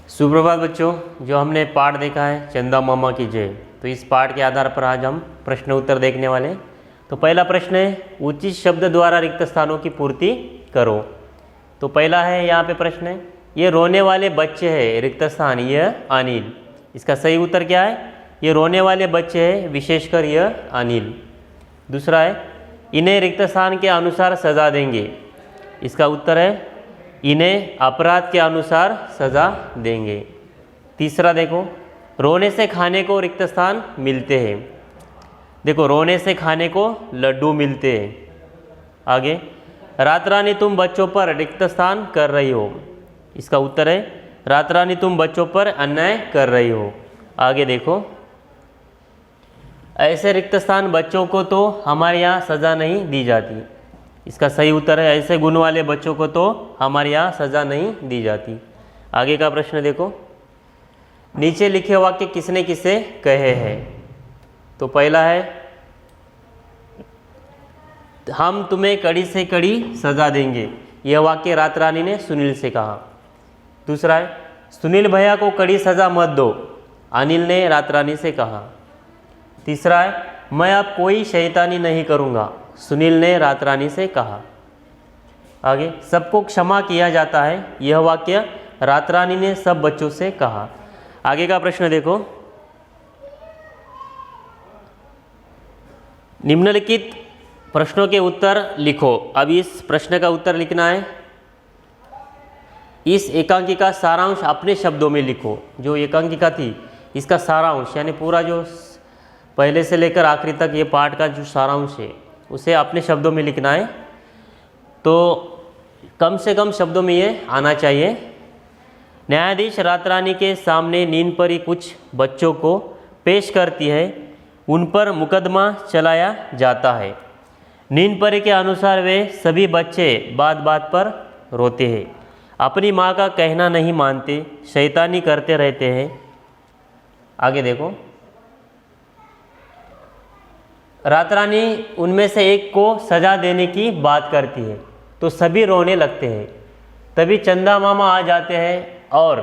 सुप्रभात बच्चों, जो हमने पाठ देखा है चंदा मामा की जय, तो इस पाठ के आधार पर आज हम प्रश्न उत्तर देखने वाले हैं। तो पहला प्रश्न है, उचित शब्द द्वारा रिक्त स्थानों की पूर्ति करो। तो पहला है यहाँ पे प्रश्न है, ये रोने वाले बच्चे हैं, रिक्त स्थान यह अनिल। इसका सही उत्तर क्या है? ये रोने वाले बच्चे हैं, विशेषकर यह अनिल। दूसरा है, इन्हें रिक्त स्थान के अनुसार सजा देंगे। इसका उत्तर है, इन्हें अपराध के अनुसार सजा देंगे। तीसरा देखो, रोने से खाने को रिक्त स्थान मिलते हैं। देखो, रोने से खाने को लड्डू मिलते हैं। आगे, रात रानी तुम बच्चों पर रिक्त स्थान कर रही हो। इसका उत्तर है, रात रानी तुम बच्चों पर अन्याय कर रही हो। आगे देखो, ऐसे रिक्त स्थान बच्चों को तो हमारे यहाँ सज़ा नहीं दी जाती। इसका सही उत्तर है, ऐसे गुण वाले बच्चों को तो हमारे यहाँ सज़ा नहीं दी जाती। आगे का प्रश्न देखो, नीचे लिखे वाक्य किसने किसे कहे हैं। तो पहला है, हम तुम्हें कड़ी से कड़ी सज़ा देंगे। यह वाक्य रात रानी ने सुनील से कहा। दूसरा है, सुनील भैया को कड़ी सज़ा मत दो, अनिल ने रात रानी से कहा। तीसरा है, मैं अब कोई शैतानी नहीं करूँगा, सुनील ने रात रानी से कहा। आगे, सबको क्षमा किया जाता है। यह वाक्य रात रानी ने सब बच्चों से कहा। आगे का प्रश्न देखो, निम्नलिखित प्रश्नों के उत्तर लिखो। अब इस प्रश्न का उत्तर लिखना है। इस एकांकिका सारांश अपने शब्दों में लिखो। जो एकांकिका थी, इसका सारांश यानी पूरा जो पहले से लेकर आखिरी तक ये पाठ का जो सारांश है, उसे अपने शब्दों में लिखना है। तो कम से कम शब्दों में ये आना चाहिए। न्यायाधीश रात रानी के सामने नींद परी कुछ बच्चों को पेश करती है, उन पर मुकदमा चलाया जाता है। नींद परी के अनुसार वे सभी बच्चे बात बात पर रोते हैं, अपनी माँ का कहना नहीं मानते, शैतानी करते रहते हैं। आगे देखो, रात रानी उनमें से एक को सजा देने की बात करती है, तो सभी रोने लगते हैं। तभी चंदा मामा आ जाते हैं और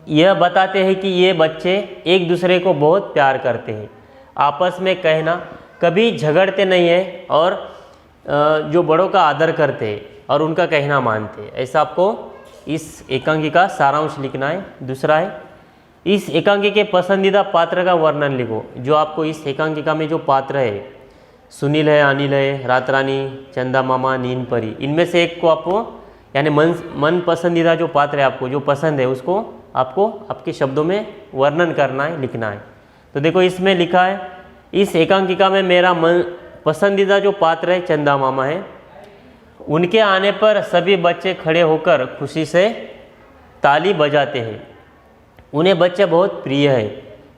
यह बताते हैं कि ये बच्चे एक दूसरे को बहुत प्यार करते हैं, आपस में कहना कभी झगड़ते नहीं हैं और जो बड़ों का आदर करते हैं और उनका कहना मानते हैं। ऐसा आपको इस एकांकिका सारांश लिखना है। दूसरा है, इस एकांकी के पसंदीदा पात्र का वर्णन लिखो। जो आपको इस एकांकिका में जो पात्र है, सुनील है, अनिल है, रात रानी, चंदा मामा, नींद परी, इनमें से एक को आपको यानी मन पसंदीदा जो पात्र है, आपको जो पसंद है, उसको आपको आपके शब्दों में वर्णन करना है, लिखना है। तो देखो, इसमें लिखा है, इस एकांकिका में मेरा मन पसंदीदा जो पात्र है चंदा मामा है। उनके आने पर सभी बच्चे खड़े होकर खुशी से ताली बजाते हैं। उन्हें बच्चे बहुत प्रिय है।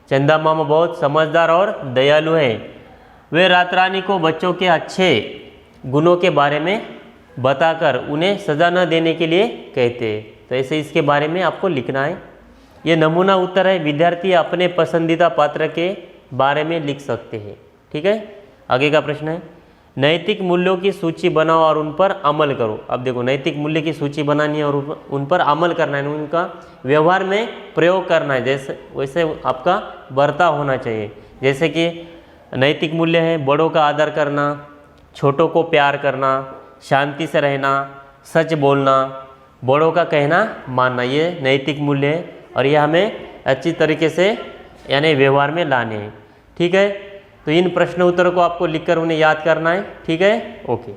चंदा मामा बहुत समझदार और दयालु है। वे रात रानी को बच्चों के अच्छे गुणों के बारे में बताकर उन्हें सज़ा न देने के लिए कहते हैं। तो ऐसे इसके बारे में आपको लिखना है। ये नमूना उत्तर है। विद्यार्थी अपने पसंदीदा पात्र के बारे में लिख सकते हैं। ठीक है। आगे का प्रश्न है, नैतिक मूल्यों की सूची बनाओ और उन पर अमल करो। अब देखो, नैतिक मूल्य की सूची बनानी है और उन पर अमल करना है, उनका व्यवहार में प्रयोग करना है। जैसे वैसे आपका बर्ताव होना चाहिए। जैसे कि नैतिक मूल्य है, बड़ों का आदर करना, छोटों को प्यार करना, शांति से रहना, सच बोलना, बड़ों का कहना मानना, ये नैतिक मूल्य है और ये हमें अच्छी तरीके से यानी व्यवहार में लाने हैं। ठीक है। तो इन प्रश्न उत्तरों को आपको लिखकर उन्हें याद करना है। ठीक है। ओके।